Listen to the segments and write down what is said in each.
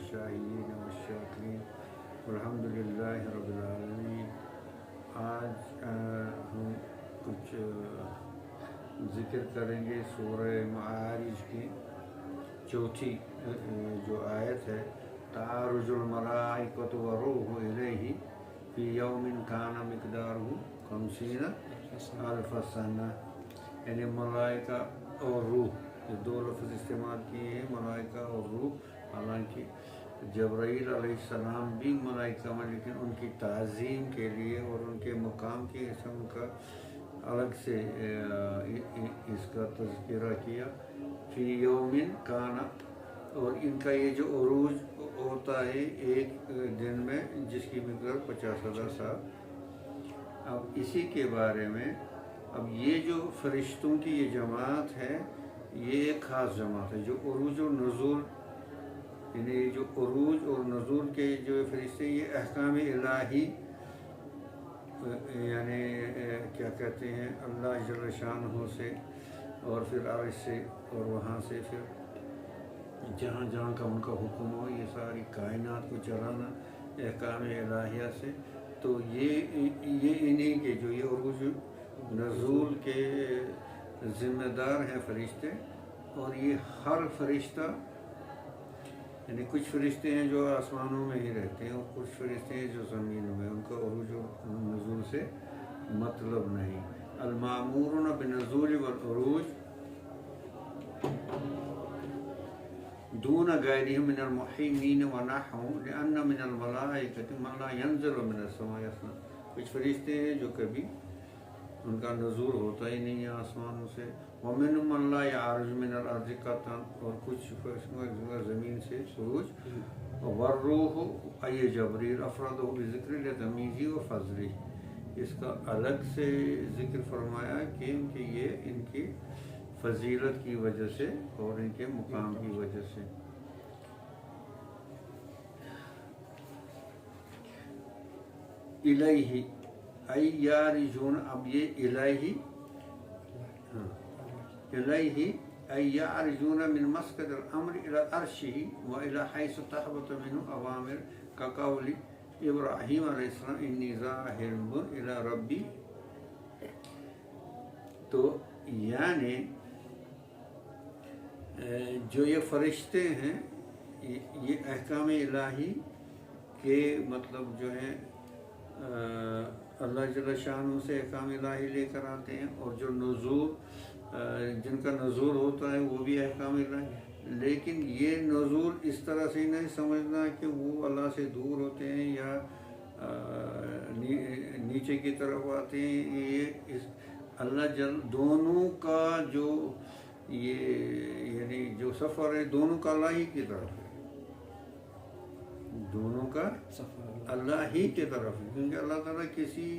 والشاهدين والشاكرين والحمد لله رب العالمين۔ آج ہم کچھ ذکر کریں گے سورہ معارج کی چوتھی جو آیت ہے، تعرج الملائکۃ والروح الیہ فی یوم کان مقدارہ 50,000 سنہ، یعنی ملائکہ اور روح، یہ دو لفظ استعمال کیے ہیں، ملائکہ اور روح۔ حالانکہ جبرائیل علیہ السلام بھی ملائکہ میں، لیکن ان کی تعظیم کے لیے اور ان کے مقام کے اسم کا الگ سے اس کا تذکرہ کیا، فی یوم کان، اور ان کا یہ جو عروج ہوتا ہے ایک دن میں جس کی مقدار 50,000 سال۔ اب اسی کے بارے میں اب یہ جو فرشتوں کی یہ جماعت ہے، یہ ایک خاص جماعت ہے جو عروج اور نزول، یعنی جو عروج اور نزول کے جو فرشتے، یہ احکام الہی، یعنی کیا کہتے ہیں، اللہ جل شانہ سے اور پھر عرش سے اور وہاں سے پھر جہاں جہاں کا ان کا حکم ہو، یہ ساری کائنات کو چلانا احکام الہیہ سے۔ تو یہ انہی کے جو یہ عروج نزول کے ذمہ دار ہیں فرشتے، اور یہ ہر فرشتہ، یعنی کچھ فرشتے ہیں جو آسمانوں میں ہی رہتے ہیں اور کچھ فرشتے ہیں جو زمینوں میں، ان کا عروج و نزول سے مطلب نہیں۔ المامورون بالنزول والعروج دون غیرہم من المحیمین ونحو لأن من الملائکۃ من لا ینزل من السماء اصلا، کچھ فرشتے ہیں جو کبھی ان کا نزول ہوتا ہی نہیں ہے آسمانوں سے، ومنهم من لا یعرج من الارض قطعا، اور کچھ فرشتوں زمین سے عروج، والروح ای جبریل افردہ بذکر لتمییزہ وفضلہ، اس کا الگ سے ذکر فرمایا کہ یہ ان کی فضیلت کی وجہ سے اور ان کے مقام کی وجہ سے۔ الیہ ای یارجون، اب یہ الہی، الیہ ای یعرجون من مسکن الامر الی عرشہ و الی حیث تہبط منہ اوامر کقول ابراہیم علیہ السلام انی ذاہب الی ربی۔ تو یعنی جو یہ فرشتے ہیں، یہ احکام الہی کے مطلب جو ہے اللہ جل شانہ سے احکام الہی لے کر آتے ہیں، اور جو نزول، جن کا نزول ہوتا ہے وہ بھی احکام الہی، لیکن یہ نزول اس طرح سے نہیں سمجھنا کہ وہ اللہ سے دور ہوتے ہیں یا نیچے کی طرف آتے ہیں۔ یہ اس اللہ جل دونوں کا جو یہ یعنی جو سفر ہے دونوں کا اللہ ہی کی طرف ہے، دونوں کا اللہ ہی کی طرف ہے، کیونکہ اللہ تعالیٰ کسی،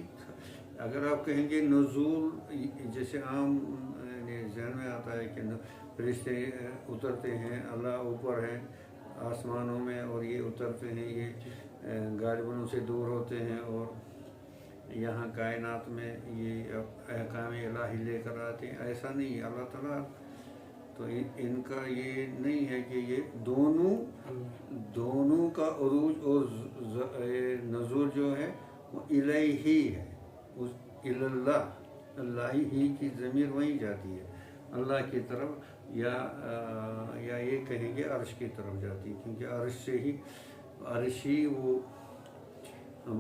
اگر آپ کہیں گے نزول، جیسے عام ذہن میں آتا ہے کہ فرشتے اترتے ہیں، اللہ اوپر ہے آسمانوں میں اور یہ اترتے ہیں، یہ غالباً سے دور ہوتے ہیں اور یہاں کائنات میں یہ احکام الہی لے کر آتے ہیں، ایسا نہیں ہے اللہ تعالیٰ۔ تو ان کا یہ نہیں ہے کہ یہ دونوں کا عروج اور نزول جو ہے وہ الیہ ہے، اللہ ہی کی ضمیر وہیں جاتی ہے، اللہ کی طرف، یا یہ کہیں گے عرش کی طرف جاتی ہے، کیونکہ عرش ہی وہ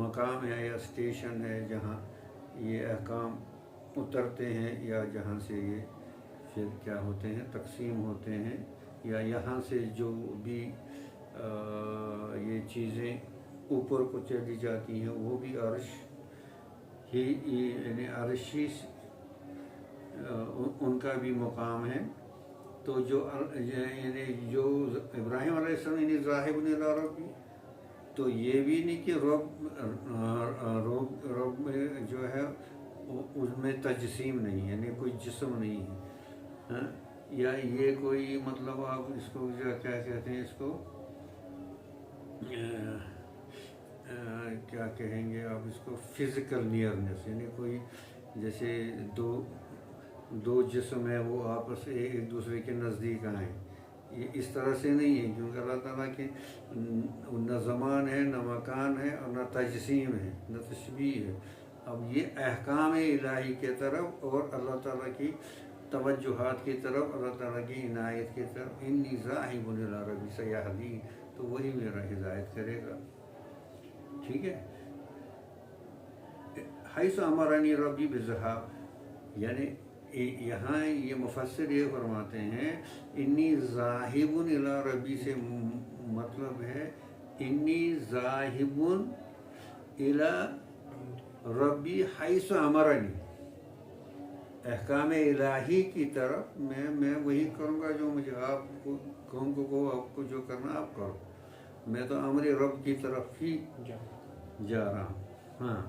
مقام ہے یا اسٹیشن ہے جہاں یہ احکام اترتے ہیں، یا جہاں سے یہ پھر کیا ہوتے ہیں، تقسیم ہوتے ہیں، یا یہاں سے جو بھی یہ چیزیں اوپر کو چلی جاتی ہیں وہ بھی عرش ہی، یعنی عرش ہی ان کا بھی مقام ہے۔ تو جو ابراہیم علیہ السلام یعنی ذاہب الی ربی، تو یہ بھی نہیں کہ رب جو ہے اس میں تجسیم نہیں ہے، یعنی کوئی جسم نہیں ہے، یا یہ کوئی مطلب آپ اس کو کیا کہتے ہیں، اس کو کیا کہیں گے آپ، اس کو فزیکل نیئرنیس، یعنی کوئی جیسے دو جسم ہیں وہ آپس سے ایک دوسرے کے نزدیک آئیں، یہ اس طرح سے نہیں ہے، کیونکہ اللہ تعالیٰ کے نہ زمان ہے، نہ مکان ہے، اور نہ تجسیم ہے، نہ تشبیہ ہے۔ اب یہ احکام الہی کے طرف اور اللہ تعالیٰ کی توجہات کی طرف، اللہ تعالیٰ کی عنایت کی طرف، انی ذاہب الی ربی سیہدین، تو وہی میرا ہدایت کرے گا، ٹھیک ہے۔ حیث امرنی ربی بالذہاب، یعنی یہاں یہ مفسر یہ فرماتے ہیں انی ذاہب الی ربی سے مطلب ہے انی ذاہب الی ربی حیث امرنی، احکام الہی کی طرف میں وہی کروں گا جو مجھے آپ کو کہوں گا، آپ کو جو کرنا آپ کرو، میں تو امر رب کی طرف ہی جا رہا ہوں۔ ہاں،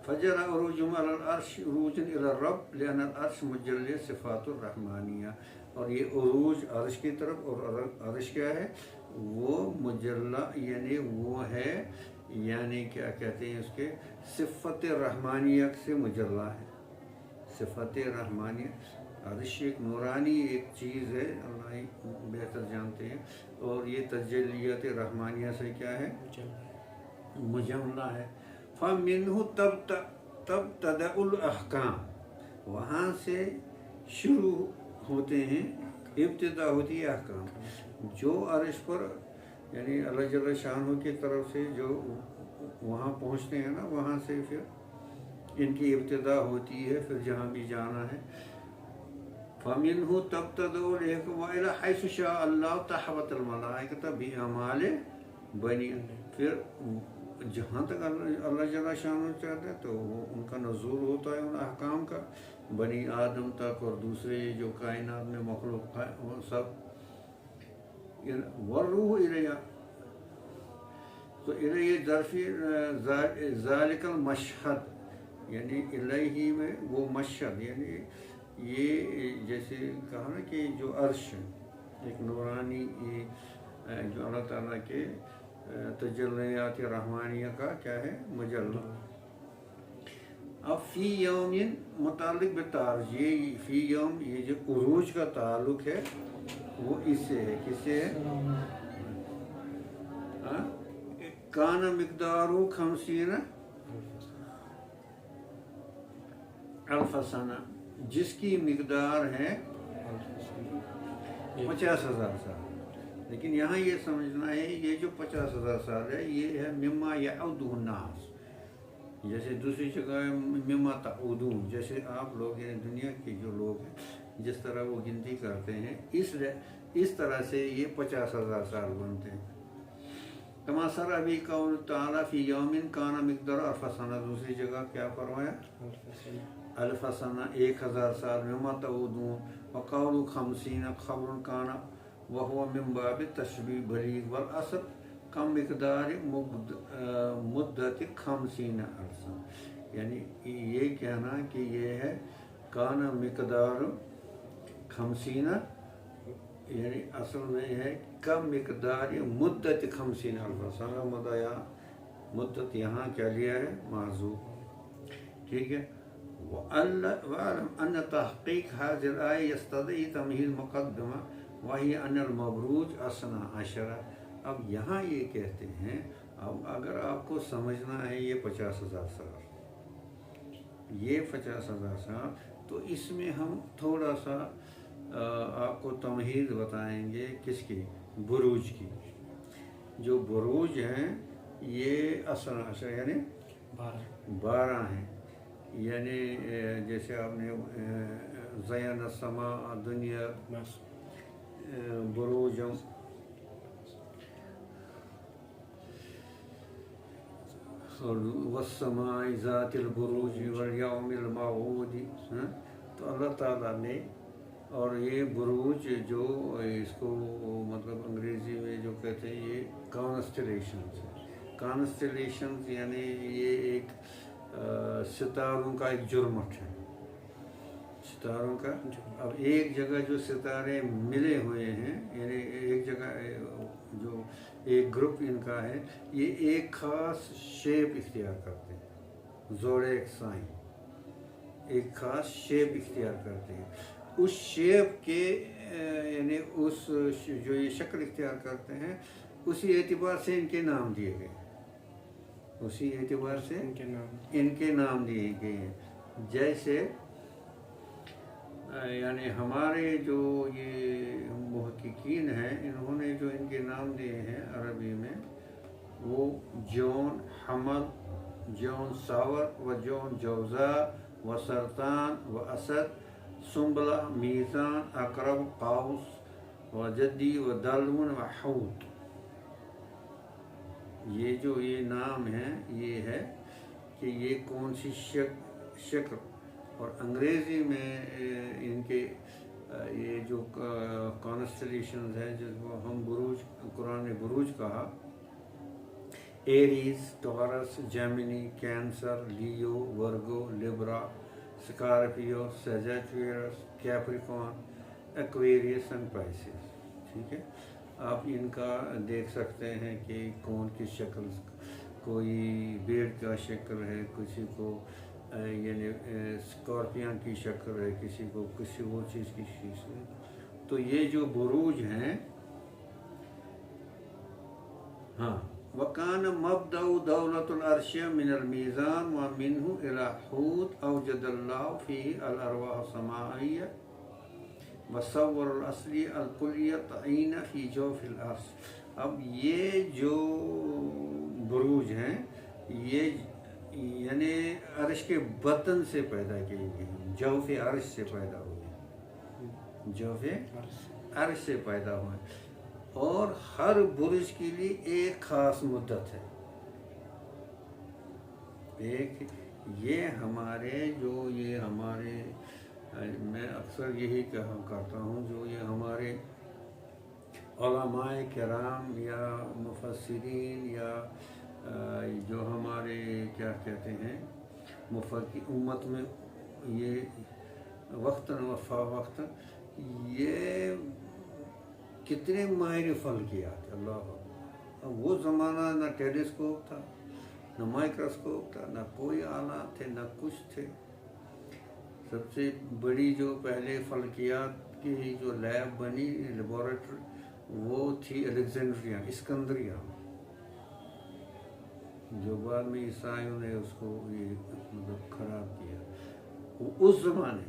فجر عروج علی العرش عروج الی الرب لأن العرش مجلی صفات الرحمانیہ، اور یہ عروج عرش کی طرف، اور عرش کیا ہے؟ وہ مجلہ، یعنی وہ ہے، یعنی کیا کہتے ہیں اس کے، صفت رحمانیہ سے مجلہ ہے، صفت رحمانیہ۔ عرش ایک نورانی ایک چیز ہے، اللہ ہی بہتر جانتے ہیں، اور یہ تجلیت رحمانیہ سے کیا ہے؟ مجلہ ہے۔ فَمِنْهُ تَبْتَدَأُ الْأَحْكَامُ، وہاں سے شروع ہوتے ہیں، ابتدا ہوتی ہے احکام، جو عرش پر یعنی اللہ جل شانہ کی طرف سے جو وہاں پہنچتے ہیں نا، وہاں سے پھر ان کی ابتدا ہوتی ہے، پھر جہاں بھی جانا ہے۔ فَمِنْهُ تَبْتَدَأُ الْأَحْكَامُ وَإِلَى حَيْثُ شَاءَ اللَّهُ تَحْوَتَ الْمَلَائِكَةَ بِأَعْمَالِ بَنِي، پھر جہاں تک اللہ جل شانہ چاہتے ہیں تو وہ ان کا نزول ہوتا ہے ان احکام کا، بنی آدم تک اور دوسرے جو کائنات میں مخلوق ہے وہ سب۔ وَالرُّوحُ إِلَيْهَا، تو الیہ ظرفی ذالک المشہد، یعنی الہی میں وہ مشہد، یعنی یہ جیسے کہا نا کہ جو عرش ایک نورانی جو اللہ تعالیٰ کے تجلیات رحمانیہ کا کیا ہے؟ مجلہ۔ اب فی یوم متعلق بتعرج، یہ فی یوم یہ جو عروج کا تعلق ہے وہ اس سے ہے، کس سے ہے؟ کان مقدارو 50 الف سنہ، جس کی مقدار ہے 50,000 سال، لیکن یہاں یہ سمجھنا ہے یہ جو 50,000 سال ہے یہ ہے مما یعودہ الناس، جیسے دوسری جگہ مما تعودون، جیسے آپ لوگ یعنی دنیا کے جو لوگ ہیں جس طرح وہ گنتی کرتے ہیں، اس طرح سے یہ 50,000 سال بنتے ہیں۔ کما سر ابھی قول تعالیٰ فی یوم کانا مقدار الف سنہ، دوسری جگہ کیا فرمایا؟ الف سنہ 1000 سال، مما تعودون، وقول 50 خبر کانا وہو من باب تشبیہ بلیغ، والاصل کم مقدار مدت 50 عرصہ، یعنی یہ کہنا کہ یہ ہے کانا مقدار 50، یعنی اصل میں ہے کم مقدار مدت 50 الف سنہ، مدت یہاں کیا لیا ہے؟ معذوف، ٹھیک ہے۔ وَأَعْلَمْ أَنَّ تَحْقِيقَ هَذِهِ الْآيَةِ يَسْتَدْعِي تَمْهِيدَ الْمُقَدَّمَةِ وَهِيَ أَنَّ الْمَبْرُوج 12 اب یہاں یہ کہتے ہیں، اب اگر آپ کو سمجھنا ہے یہ 50,000 سال، یہ 50,000 سال، تو اس میں ہم تھوڑا سا آپ کو تمہید بتائیں گے، کس کی؟ بروج کی۔ جو بروج ہیں یہ 12 یعنی 12 ہیں، یعنی جیسے آپ نے زین السماء دنیا بروج، والسماء ذات البروج والیوم الموعود، تو اللہ تعالیٰ نے، اور یہ بروج جو اس کو مطلب انگریزی میں جو کہتے ہیں یہ کانسٹلیشنز ہیں، کانسٹلیشنز یعنی یہ ایک ستاروں کا ایک جرمٹ ہے، ستاروں کا۔ اب ایک جگہ جو ستارے ملے ہوئے ہیں، یعنی ایک جگہ جو ایک گروپ ان کا ہے، یہ ایک خاص شیپ اختیار کرتے ہیں، زوڈیک سائن ایک خاص شیپ اختیار کرتے ہیں، اس شیپ کے یعنی اس جو یہ شکل اختیار کرتے ہیں اسی اعتبار سے ان کے نام دیے گئے، اسی اعتبار سے ان کے نام دیے گئے ہیں. جیسے یعنی ہمارے جو یہ محققین ہیں انہوں نے جو ان کے نام دیے ہیں عربی میں، وہ جون حمل، جون ساور و جون جوزا و سرطان و اسد، سنبلہ، میزان، اقرب، قوس و جدی و دلون و حوت. یہ جو یہ نام ہیں یہ ہے کہ یہ کون سی شکل. اور انگریزی میں ان کے یہ جو کانسٹلیشنز ہیں جس کو ہم بروج، قرآن نے بروج کہا، Aries, Taurus, Gemini, Cancer, Leo, Virgo, Libra, Scorpio, Sagittarius, Capricorn, Aquarius and Pisces. ٹھیک ہے، آپ ان کا دیکھ سکتے ہیں کہ کون کی شکل، کوئی بھیڑ کا شکل ہے، کسی کو یعنی اسکارپیون کی شکل ہے، کسی کو کسی وہ چیز کی شکل ہے. تو یہ جو بروج ہیں، ہاں، وَكَانَ مَبْدَأُ دَوْلَةُ الْعَرْشِ مِنَ الْمِيزَانِ وَمِنْهُ إِلَى حُوت أَوْجَدَ اللَّهُ فِيهِ الْأَرْوَاحَ السَّمَاوِيَّةَ وَصَوَّرَ الْأَصْلِ الْكُلِّيَّةَ تَعِينَ فِي جَوْفِ الْأَرْضِ. اب یہ جو بروج ہیں یہ یعنی عرش کے بطن سے پیدا کیے گئے ہیں، جوف عرش سے پیدا ہوئے، جوف عرش سے پیدا ہوئے. اور ہر برج کے لیے ایک خاص مدت ہے. ایک یہ ہمارے جو یہ ہمارے میں اکثر یہی کہا کرتا ہوں، جو یہ ہمارے علماء کرام یا مفسرین یا جو ہمارے کیا کہتے ہیں امت میں یہ وقتاً وفوقتاً یہ کتنے ماہر فلکیات، اللہ. وہ زمانہ نہ ٹیلیسکوپ تھا، نہ مائکروسکوپ تھا، نہ کوئی آلات تھے، نہ کچھ تھے. سب سے بڑی جو پہلے فلکیات کی جو لیب بنی، لیبارٹری، وہ تھی الیگزینڈریا، اسکندریہ، جو بعد میں عیسائیوں نے اس کو مطلب خراب کیا اس زمانے.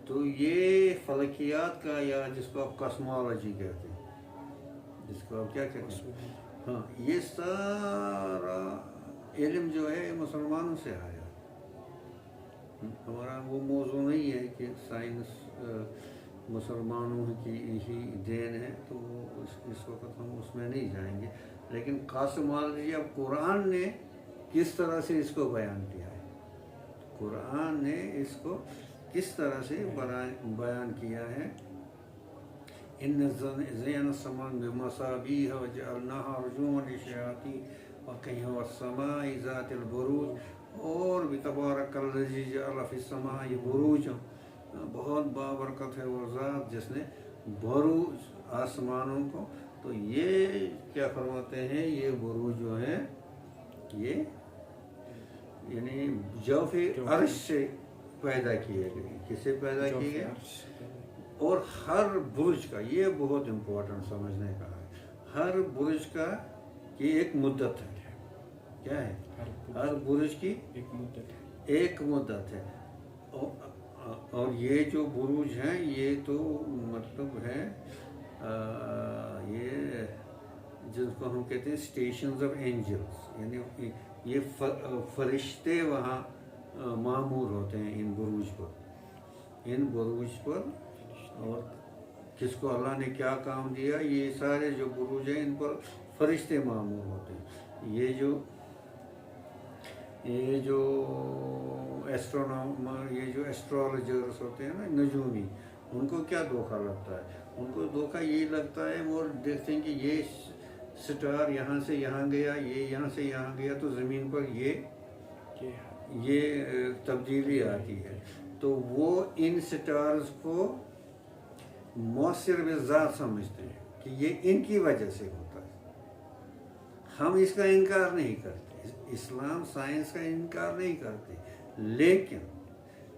تو یہ فلکیات کا یا جس کو آپ کاسمولوجی کہتے ہیں، جس کو آپ کیا کہتے ہیں، ہاں، یہ سارا علم جو ہے مسلمانوں سے آیا. ہمارا وہ موضوع نہیں ہے کہ سائنس مسلمانوں کی ہی دین ہے، تو اس وقت ہم اس میں نہیں جائیں گے. لیکن کاسمولوجی اب قرآن نے کس طرح سے اس کو بیان کیا ہے، قرآن نے اس کو کس طرح سے بیان کیا ہے. ان زین السماء بمصابیح وجعلناها رجوما للشیاطین وقهم السماء ذات البروج، اور بتبارک الذی جعل فی السماء بروجا، بہت بابرکت ہے وہ ذات جس نے بروج آسمانوں کو. تو یہ کیا فرماتے ہیں، یہ بروج جو ہیں یہ یعنی جوف عرش سے پیدا کیے گئے. کس سے پیدا کیے گئے؟ اور ہر برج کا، یہ بہت امپورٹنٹ سمجھنے کا ہے، ہر برج کا کی ایک مدت ہے. کیا ہے؟ ہر برج کی ایک مدت ہے. اور یہ جو بروج ہیں یہ تو مطلب ہے یہ جس کو ہم کہتے ہیں اسٹیشنز آف اینجلس، یعنی یہ فرشتے وہاں معمور ہوتے ہیں ان بروج پر. اور کس کو اللہ نے کیا کام دیا، یہ سارے جو بروج ہیں ان پر فرشتے معمور ہوتے ہیں. یہ جو ایسٹرونامر، یہ جو ایسٹرولوجرس ہوتے ہیں نا، نجومی، ان کو کیا دھوکہ لگتا ہے؟ ان کو دھوکہ یہ لگتا ہے، وہ دیکھتے ہیں کہ یہ سٹار یہاں سے یہاں گیا، یہ یہاں سے یہاں گیا، تو زمین پر یہ تبدیلی آتی ہے. تو وہ ان سٹارز کو مؤثر بالذات سمجھتے ہیں کہ یہ ان کی وجہ سے ہوتا ہے. ہم اس کا انکار نہیں کرتے، اسلام سائنس کا انکار نہیں کرتے، لیکن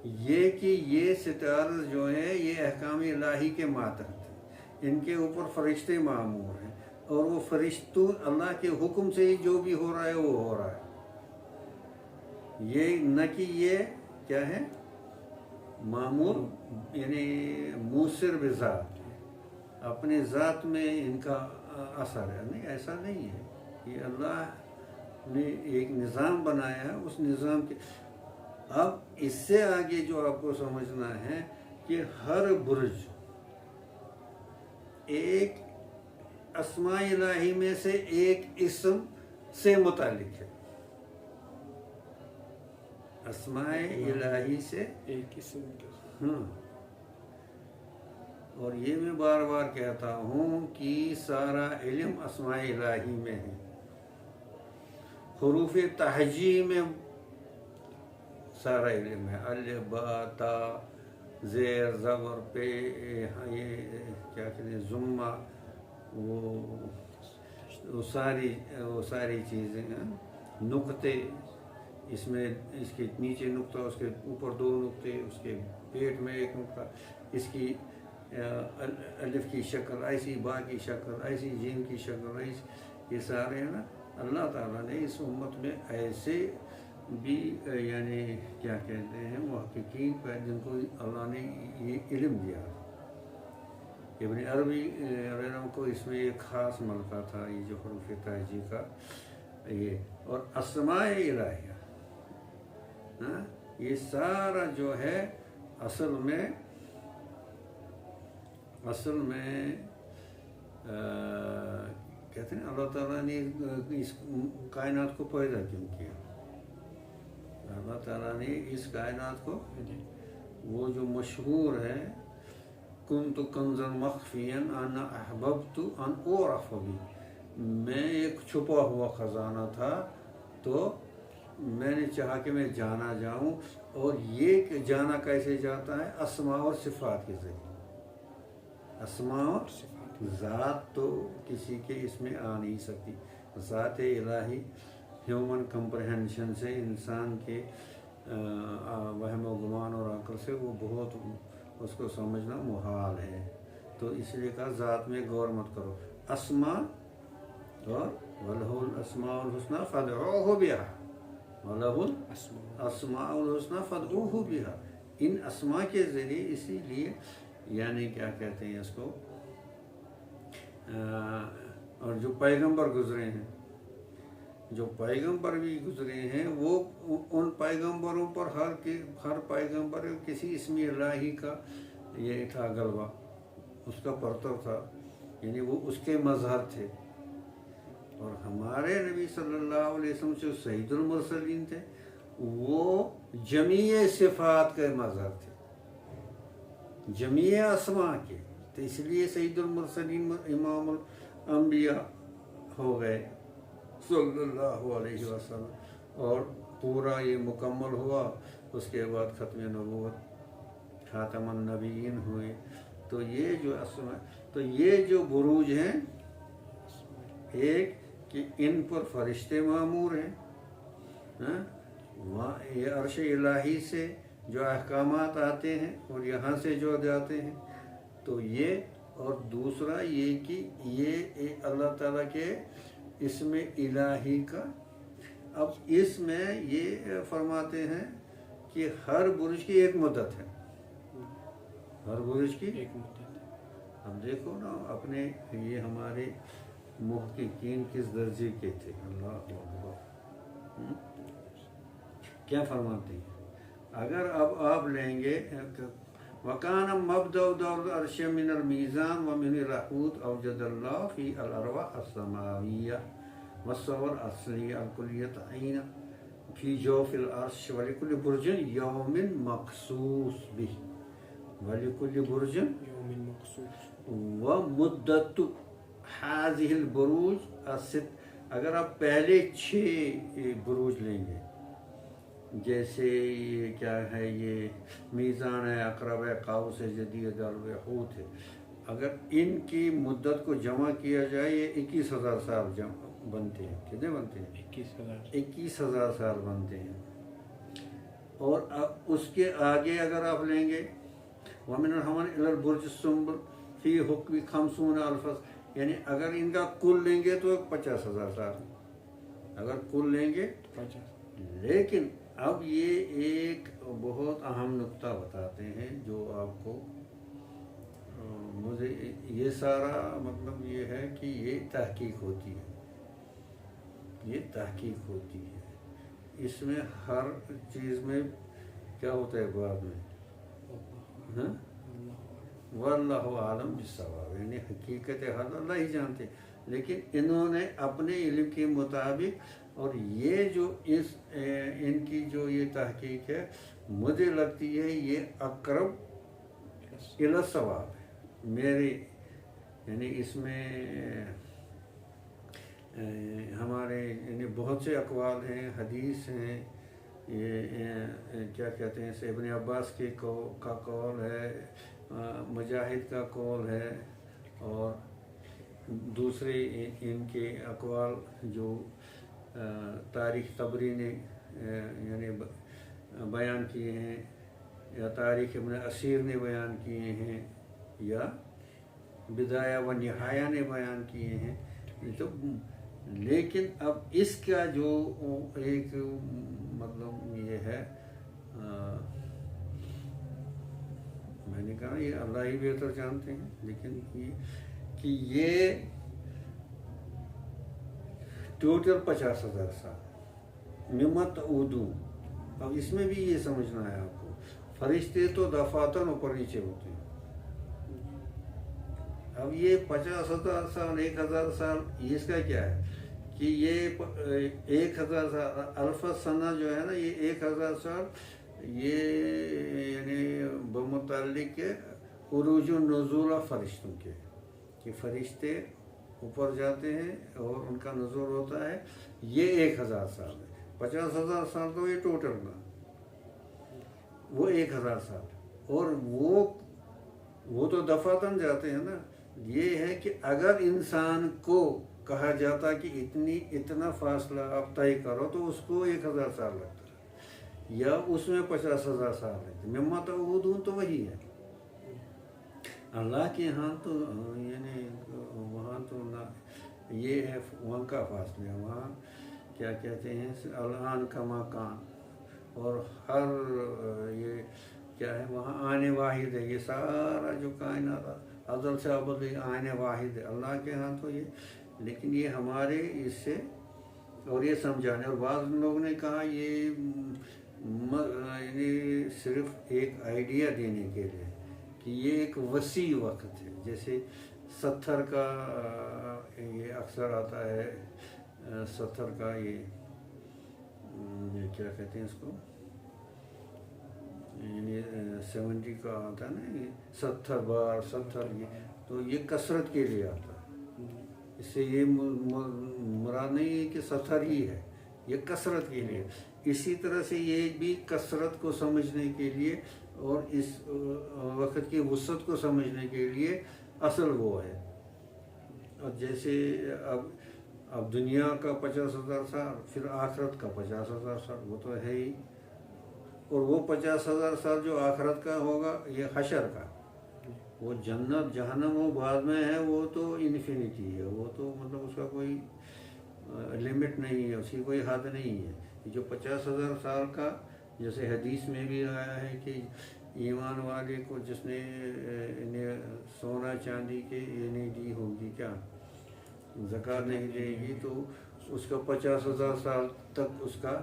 یہ کہ یہ ستارے جو ہیں یہ احکام الہی کے ماتحت ہیں، ان کے اوپر فرشتے معمور ہیں، اور وہ فرشتوں اللہ کے حکم سے ہی جو بھی ہو رہا ہے وہ ہو رہا ہے، یہ نہ کہ یہ کیا ہے معمور یعنی موثر بذات، اپنے ذات میں ان کا اثر ہے، نہیں ایسا نہیں ہے، یہ اللہ نے ایک نظام بنایا ہے، اس نظام کے اب اس سے آگے جو آپ کو سمجھنا ہے کہ ہر برج ایک اسماء الہی میں سے ایک اسم سے متعلق ہے، اسماء الہی سے ایک اسم ہاں، اور یہ میں بار بار کہتا ہوں کہ سارا علم اسماء الہی میں ہے، حروف تہجی میں سارا علم ہے، الف با تا زیر زبر پہ یہ کیا کہتے ہیں ضمہ، وہ ساری چیزیں ہیں، نقطے، اس میں اس کے نیچے نقطہ، اس کے اوپر 2 نقطے، اس کے پیٹ میں 1 نقطہ، اس کی الف کی شکل ایسی، با کی شکل ایسی، جیم کی شکل ایسی، یہ سارے ہیں نا اللہ تعالیٰ نے اس امت میں ایسے بھی یعنی کیا کہتے ہیں محققین پر جن کو اللہ نے یہ علم دیا، ابن عربی کو اس میں ایک خاص ملکہ تھا، یہ جو حروف تہجی کا یہ، اور اسماء الہیہ یہ سارا جو ہے اصل میں کہتے ہیں اللہ تعالیٰ نے اس کائنات کو پیدا کیوں کیا، اللہ تعالیٰ نے اس کائنات کو، وہ جو مشہور ہے کنت کنزا مخفیا انا احببت ان اعرف بی، میں ایک چھپا ہوا خزانہ تھا تو میں نے چاہا کہ میں جانا جاؤں، اور یہ جانا کیسے جاتا ہے اسماء اور صفات کے ذریعے، اسماء اور ذات تو کسی کے اس میں آ نہیں سکتی، ذات الہی ہیومن کمپریہنشن سے، انسان کے وہم و گمان اور عقل سے وہ بہت اس کو سمجھنا محال ہے، تو اس لیے کہا ذات میں غور مت کرو، اسماء اور وَلَهُ الْأَسْمَاءُ الْحُسْنَى فَادْعُوهُ بِهَا، وَلَهُ الْأَسْمَاءُ الْحُسْنَى فَادْعُوهُ بِهَا، ان اسماء کے ذریعے، اسی لیے یعنی کیا کہتے ہیں اس کو، اور جو پیغمبر گزرے ہیں، جو پیغمبر بھی گزرے ہیں، وہ ان پیغمبروں پر ہر پیغمبر کسی اسم الہی کا یہ تھا غلبہ، اس کا پرتو تھا، یعنی وہ اس کے مظہر تھے، اور ہمارے نبی صلی اللہ علیہ وسلم جو سید المرسلین تھے وہ جمیع صفات کے مظہر تھے، جمیع اسماء کے، تو اس لیے سید المرسلین امام الانبیاء ہو گئے صلی اللہ علیہ وسلم، اور پورا یہ مکمل ہوا، اس کے بعد ختم نبوت، خاتم النبیین ہوئے، تو یہ جو اسماء، تو یہ جو بروج ہیں، ایک کہ ان پر فرشتے معمور ہیں، یہ عرش الہی سے جو احکامات آتے ہیں اور یہاں سے جو جاتے ہیں، تو یہ، اور دوسرا یہ کہ یہ اللہ تعالیٰ کے اسم الہی کا، اب اس میں یہ فرماتے ہیں کہ ہر برج کی ایک مدت ہے، ہر برج کی ایک مدت ہے، اب دیکھو نا اپنے یہ ہمارے محققین کس درجے کے تھے، اللہ اکبر، کیا فرماتے ہیں، اگر اب آپ لیں گے وَكَانَ مَبْدَأُ دَوْرِ الْعَرْشِ مِنَ الْمِيزَانِ وَمِنِ الْحُوتِ أَوْجَدَ اللَّهُ فِي الْأَرْوَاحِ السَّمَاوِيَّةِ وَالصَّوَرِ الْأَصْلِيَّةِ الْكُلِّيَّةِ عَيْنًا فِي جَوْفِ الْعَرْشِ وَلِكُلِّ بُرْجٍ يَوْمٌ مَخْصُوصٌ بِهِ وَلِكُلِّ بُرْجٍ یوم مخصوص، وَمُدَّتُ هَذِهِ الْبُرُوجِ السِّتَّةِ، اگر آپ پہلے 6 بروج لیں گے، جیسے یہ کیا ہے، یہ میزان ہے، عقرب ہے، قوس ہے، جدید حوت ہے، اگر ان کی مدت کو جمع کیا جائے یہ 21,000 سال بنتے ہیں، کتنے بنتے ہیں، 21,000، 21,000 سال بنتے ہیں، اور اس کے آگے اگر آپ لیں گے وَمِنَ الْحَمَلِ إِلَى الْبُرْجِ السُّنبُلِ فِي حُكْمِ 50,000 یعنی اگر ان کا کل لیں گے تو 50,000 سال، اگر کل لیں گے. لیکن اب یہ ایک بہت اہم نقطہ بتاتے ہیں جو آپ کو مجھے یہ سارا مطلب یہ ہے کہ یہ تحقیق ہوتی ہے، یہ تحقیق ہوتی ہے. اس میں ہر چیز میں کیا ہوتا ہے بعد میں واللہ عالم بالصواب، یعنی حقیقت حال اللہ ہی جانتے. لیکن انہوں نے اپنے علم کے مطابق، اور یہ جو ان کی جو یہ تحقیق ہے مجھے لگتی ہے یہ اقرب الی الصواب ہے میرے، یعنی اس میں ہمارے یعنی بہت سے اقوال ہیں، حدیث ہیں، یہ کیا کہتے ہیں سے ابن عباس کا قول ہے، مجاہد کا قول ہے، اور دوسرے ان کے اقوال جو تاریخ طبری نے یعنی بیان کیے ہیں، یا تاریخ ابن اسیر نے بیان کیے ہیں، یا بدایہ و نہایہ نے بیان کیے ہیں. تو لیکن اب اس کا جو ایک مطلب یہ ہے، میں نے کہا یہ اللہ ہی بہتر جانتے ہیں، لیکن کہ یہ ٹوٹل 50,000 سال ممت اردو. اب اس میں بھی یہ سمجھنا ہے آپ کو، فرشتے تو دفاتر اوپر نیچے ہوتے ہیں. اب یہ 50,000 سال 1,000 سال اس کا کیا ہے کہ یہ 1,000 سال الف سنہ جو ہے نا، یہ 1,000 سال یہ یعنی بمتعلق عروج و نزول فرشتوں کے، کہ فرشتے اوپر جاتے ہیں اور ان کا نزول ہوتا ہے، یہ 1,000 سال ہے. 50,000 سال تو یہ ٹوٹل کا، وہ 1,000 سال، اور وہ تو دفاتن جاتے ہیں نا. یہ ہے کہ اگر انسان کو کہا جاتا کہ اتنا فاصلہ آپ طے کرو تو اس کو 1,000 سال لگتا ہے، یا اس میں 50,000 سال لگتے. مما تعودون تو وہی ہے. اللہ کے ہاں تو یعنی وہاں تو نہ یہ ہے وہاں کا فاصلہ، وہاں کیا کہتے ہیں الان کا مکان، اور ہر یہ کیا ہے وہاں آنے واحد ہے. یہ سارا جو کائنات ازل سے ابد آنے واحد ہے اللہ کے ہاں تو یہ. لیکن یہ ہمارے اس سے اور یہ سمجھانے، اور بعض لوگوں نے کہا یہ یعنی صرف ایک آئیڈیا دینے کے لیے کہ یہ ایک وسیع وقت ہے. جیسے 70 کا یہ اکثر آتا ہے، 70 کا یہ کیا کہتے ہیں اس کو، یعنی 70 کا آتا ہے نا، یہ 70 بار 70، یہ تو یہ کثرت کے لیے آتا ہے. اس سے یہ مراد نہیں ہے کہ 70 ہی ہے، یہ کثرت کے لیے. اسی طرح سے یہ بھی کثرت کو سمجھنے کے لیے اور اس وقت کی وسعت کو سمجھنے کے لیے اصل وہ ہے. اور جیسے اب دنیا کا 50,000 سال، پھر آخرت کا 50,000 سال، وہ تو ہے ہی. اور وہ 50,000 سال جو آخرت کا ہوگا یہ حشر کا، وہ جنت جہنم وہ بعد میں ہے، وہ تو انفینٹی ہے، وہ تو مطلب اس کا کوئی لمٹ نہیں ہے، اس کی کوئی حد نہیں ہے. جو 50,000 سال کا جیسے حدیث میں بھی آیا ہے کہ ایمان والے کو جس نے انہیں سونا چاندی کے یہ نہیں دی ہوگی، کیا زکوٰۃ نہیں دے گی، تو اس کا 50,000 سال تک اس کا.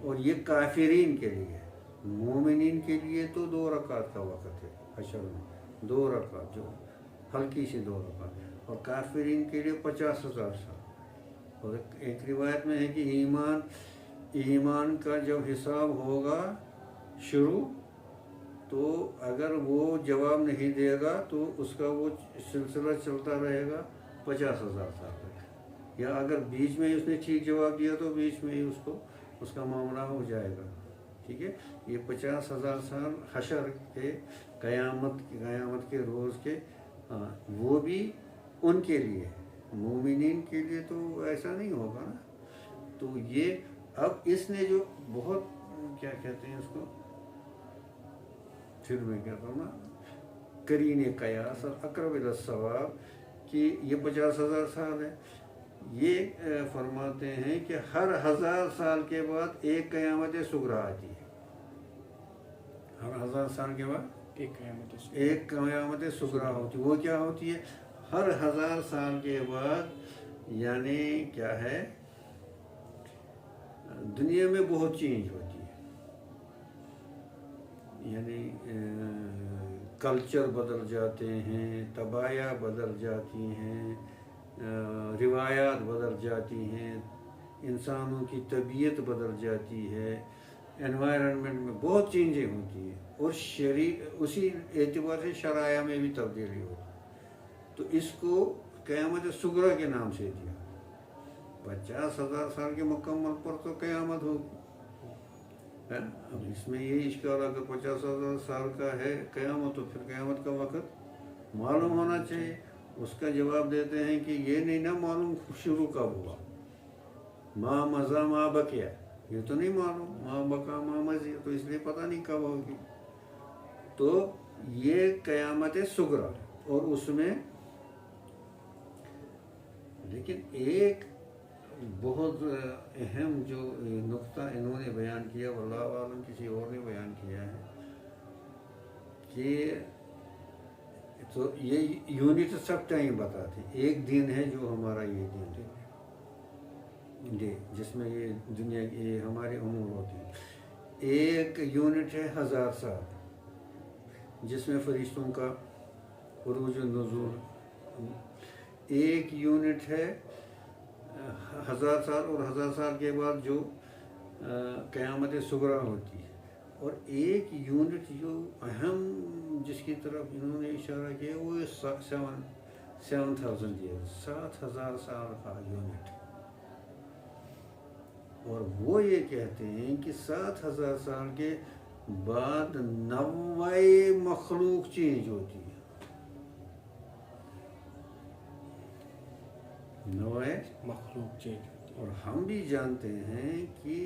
اور یہ کافرین کے لیے، مومنین کے لیے تو 2 رکعت کا وقت ہے حشر میں، 2 رکعت جو ہلکی سی 2 رکعت، اور کافرین کے لیے 50,000 سال. اور ایک روایت میں ہے کہ ایمان کا جب حساب ہوگا شروع، تو اگر وہ جواب نہیں دے گا تو اس کا وہ سلسلہ چلتا رہے گا 50,000 سال تک. یا اگر بیچ میں اس نے ٹھیک جواب دیا تو بیچ میں ہی اس کا معاملہ ہو جائے گا. ٹھیک ہے. یہ 50,000 سال حشر کے قیامت کے روز کے، وہ بھی ان کے لیے، مومنین کے لیے تو ایسا نہیں ہوگا نا. تو یہ اب اس نے جو بہت کیا کہتے ہیں اس کو، پھر میں کہتا ہوں نا کرین قیاس اور اقرب الی الصواب کہ یہ 50,000 سال ہے. یہ فرماتے ہیں کہ ہر 1000 سال کے بعد ایک قیامت صغریٰ آتی ہے. ہر 1000 سال کے بعد ایک قیامت صغریٰ ہوتی ہے. وہ کیا ہوتی ہے؟ ہر 1000 سال کے بعد یعنی کیا ہے، دنیا میں بہت چینج ہوتی ہے. یعنی کلچر بدل جاتے ہیں، طباعیاں بدل جاتی ہیں، روایات بدل جاتی ہیں، انسانوں کی طبیعت بدل جاتی ہے، انوائرنمنٹ میں بہت چینجیں ہوتی ہیں، اور اسی اعتبار سے شرائع میں بھی تبدیلی ہوتی ہے. تو اس کو قیامت صغریٰ کے نام سے دیا. 50,000 سال کے مکمل پر تو قیامت ہوگی. اب اس میں یہ اشکال اگر 50,000 سال کا ہے قیامت، تو پھر قیامت کا وقت معلوم ہونا چاہیے. اس کا جواب دیتے ہیں کہ یہ نہیں نہ معلوم شروع کب ہوا. ما مضی ما بقیہ، یہ تو نہیں معلوم. ما بقا ما مضی، تو اس لیے پتہ نہیں کب ہوگی. تو یہ قیامت صغریٰ. اور اس میں لیکن ایک بہت اہم جو نقطہ انہوں نے بیان کیا، واللہ عالم کسی اور نے بیان کیا ہے، کہ تو یہ یونٹ سب ٹائم بتاتے ہیں. ایک دن ہے جو ہمارا یہ دن ہے جس میں یہ دنیا یہ ہمارے امور ہوتے ہیں. ایک یونٹ ہے 1000 سال، جس میں فرشتوں کا عروج و نزول. ایک یونٹ ہے 1000 سال، اور 1000 سال کے بعد جو قیامت صغریٰ ہوتی ہے. اور ایک یونٹ جو اہم جس کی طرف انہوں نے اشارہ کیا وہ 7,000 ایئرس، 7,000 سال کا یونٹ. اور وہ یہ کہتے ہیں کہ 7,000 سال کے بعد نوع مخلوق چینج ہوتی ہے. نوع مخلوق چینج ہوتی ہے. اور ہم بھی جانتے ہیں کہ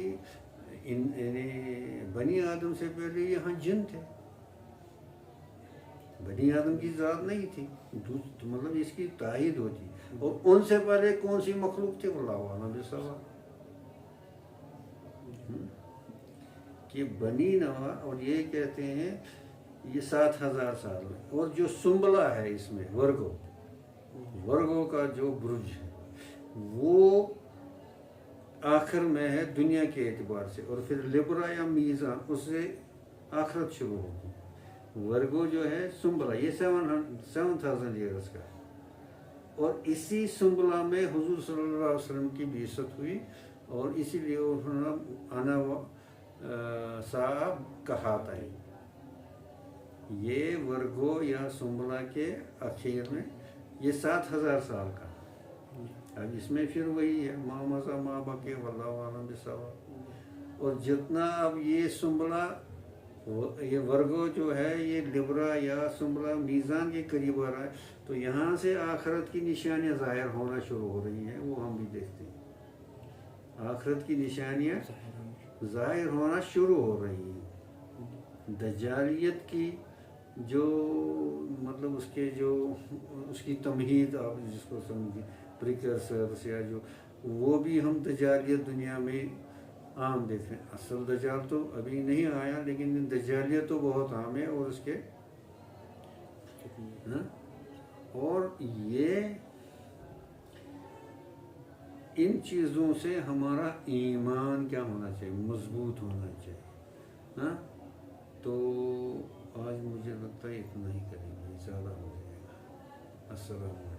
بنی آدم سے پہلے یہاں جن تھے. بنی آدم کی ذات نہیں تھی، مطلب اس کی تائید ہوتی. اور ان سے پہلے کون سی مخلوق تھی؟ اللہ عالم بالصواب. کہ بنی نوع، اور یہ کہتے ہیں یہ 7,000 سال ہے. اور جو سنبلا ہے اس میں ورگو کا جو برج ہے وہ آخر میں ہے دنیا کے اعتبار سے. اور پھر لبرا یا میزان، اس سے آخرت شروع ہوگی. ورگو جو ہے سنبلا، یہ 7,000 ایئرس کا ہے. اور اسی سنبلا میں حضور صلی اللہ علیہ وسلم کی بعثت ہوئی، اور اسی لیے انا صاحب کہاتا ہے. یہ ورگو یا سنبلا کے اخیر میں یہ 7,000 سال کا. اب اس میں پھر وہی ہے ما مضی ما بقی واللہ عالم بالصواب. اور جتنا اب یہ سنبلا یہ ورگو جو ہے یہ لبرا یا سنبلا میزان کے قریب آ رہا ہے، تو یہاں سے آخرت کی نشانیاں ظاہر ہونا شروع ہو رہی ہیں. وہ ہم بھی دیکھتے ہیں آخرت کی نشانیاں ظاہر ہونا شروع ہو رہی ہیں. دجالیت کی جو مطلب اس کی تمہید آپ جس کو سمجھیں پریکرسرس یا جو وہ بھی ہم دجالیت دنیا میں عام دیکھ رہے ہیں. اصل دجال تو ابھی نہیں آیا، لیکن دجالیت تو بہت عام ہے. اور اس کے اور یہ ان چیزوں سے ہمارا ایمان کیا ہونا چاہیے؟ مضبوط ہونا چاہیے. تو آج مجھے لگتا ہے اتنا ہی کریں گے، زیادہ ہو جائے گا. السلام علیکم.